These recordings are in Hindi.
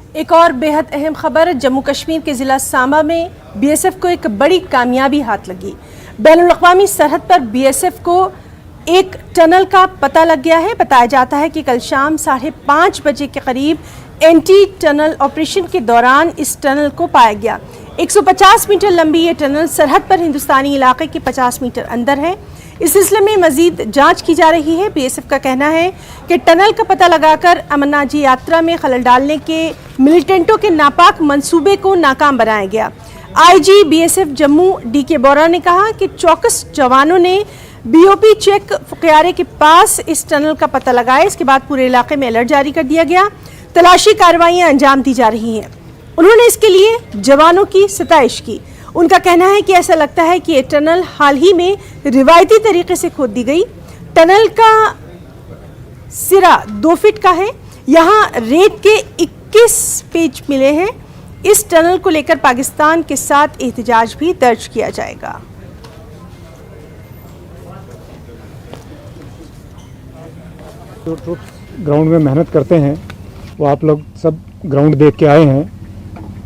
एक और बेहद अहम खबर, जम्मू कश्मीर के ज़िला सांबा में बीएसएफ को एक बड़ी कामयाबी हाथ लगी। बैनुल अक़वामी सरहद पर बीएसएफ को एक टनल का पता लग गया है। बताया जाता है कि कल शाम 5:30 बजे के करीब एंटी टनल ऑपरेशन के दौरान इस टनल को पाया गया। 150 मीटर लंबी ये टनल सरहद पर हिंदुस्तानी इलाके के 50 मीटर अंदर है। इस सिलसिले में मजीद जांच की जा रही है। बीएसएफ का कहना है कि टनल का पता लगाकर अमरनाथ जी यात्रा में खलल डालने के मिलिटेंटों के नापाक मंसूबे को नाकाम बनाया गया। आईजी बीएसएफ जम्मू डीके बोरा ने कहा कि चौकस जवानों ने बीओपी चेक फुकियारे के पास इस टनल का पता लगाया। इसके बाद पूरे इलाके में अलर्ट जारी कर दिया गया। तलाशी कार्रवाइयां अंजाम दी जा रही हैं। उन्होंने इसके लिए जवानों की सताइश की। उनका कहना है कि ऐसा लगता है कि ये टनल हाल ही में रिवायती तरीके से खोद दी गई। टनल का सिरा 2 फीट का है। यहाँ रेत के 21 पेज मिले हैं। इस टनल को लेकर पाकिस्तान के साथ एहतजाज भी दर्ज किया जाएगा। जो ट्रूप्स ग्राउंड में मेहनत करते हैं वो आप लोग सब ग्राउंड देख के आए हैं,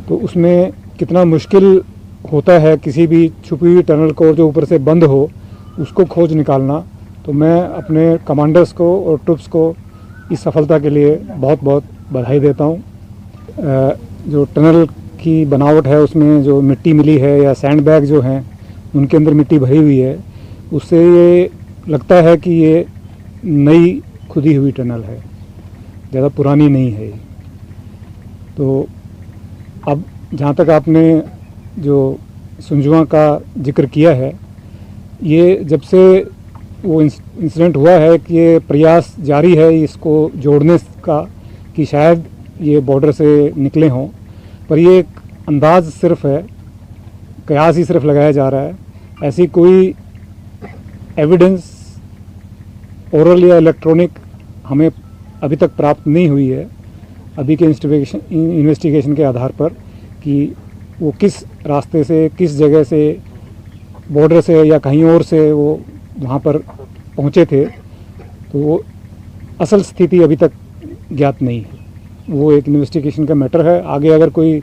तो उसमें कितना मुश्किल होता है किसी भी छुपी हुई टनल को जो ऊपर से बंद हो उसको खोज निकालना। तो मैं अपने कमांडर्स को और ट्रूप्स को इस सफलता के लिए बहुत बहुत बधाई देता हूँ। जो टनल की बनावट है उसमें जो मिट्टी मिली है या सैंडबैग जो हैं उनके अंदर मिट्टी भरी हुई है, उससे ये लगता है कि ये नई खुदी हुई टनल है, ज़्यादा पुरानी नहीं है। तो अब जहाँ तक आपने जो सुंजुआ का जिक्र किया है, ये जब से वो इंसिडेंट हुआ है कि ये प्रयास जारी है इसको जोड़ने का कि शायद ये बॉर्डर से निकले हों, पर ये एक अंदाज सिर्फ है, कयास ही सिर्फ लगाया जा रहा है। ऐसी कोई एविडेंस ओरल या इलेक्ट्रॉनिक हमें अभी तक प्राप्त नहीं हुई है अभी के इन्वेस्टिगेशन के आधार पर कि वो किस रास्ते से, किस जगह से, बॉर्डर से या कहीं और से वो वहाँ पर पहुँचे थे। तो वो असल स्थिति अभी तक ज्ञात नहीं है। वो एक इन्वेस्टिगेशन का मैटर है। आगे अगर कोई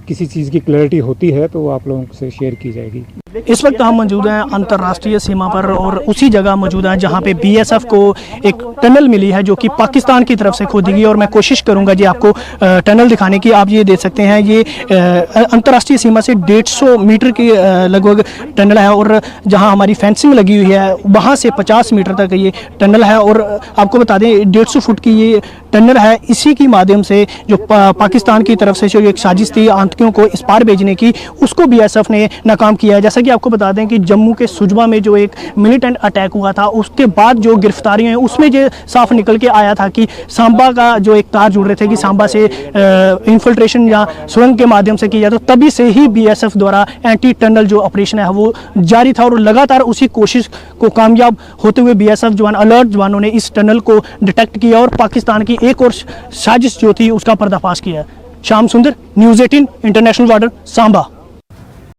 किसी चीज़ की क्लैरिटी होती है तो वो आप लोगों से शेयर की जाएगी। इस वक्त हम मौजूद हैं अंतर्राष्ट्रीय सीमा पर और उसी जगह मौजूद हैं जहां पे बीएसएफ को एक टनल मिली है जो कि पाकिस्तान की तरफ से खोदी गई। और मैं कोशिश करूंगा जी आपको टनल दिखाने की। आप ये देख सकते हैं, ये अंतर्राष्ट्रीय सीमा से 150 मीटर की लगभग टनल है और जहां हमारी फेंसिंग लगी हुई है वहां से 50 मीटर तक ये टनल है। और आपको बता दें 150 फुट की ये टनल है। इसी की माध्यम से जो पाकिस्तान की तरफ से जो एक साजिश थी आतंकियों को इस पार भेजने की, उसको बीएसएफ ने नाकाम किया है। जैसा कि आपको बता दें कि जम्मू के सुजमा में जो एक मिलिटेंट अटैक हुआ था, उसके बाद जो गिरफ्तारियां हैं उसमें जो साफ निकल के आया था कि सांबा का जो एक तार जुड़ रहे थे कि सांबा से इन्फिल्ट्रेशन या सुरंग के माध्यम से किया, तो तभी से ही बीएसएफ द्वारा एंटी टनल जो ऑपरेशन है वो जारी था। और लगातार उसी कोशिश को कामयाब होते हुए बीएसएफ जवान, अलर्ट जवानों ने इस टनल को डिटेक्ट किया और पाकिस्तान की एक और साजिश जो थी उसका पर्दाफाश किया। श्याम सुंदर, न्यूज़ 18 इंटरनेशनल बॉर्डर, सांबा।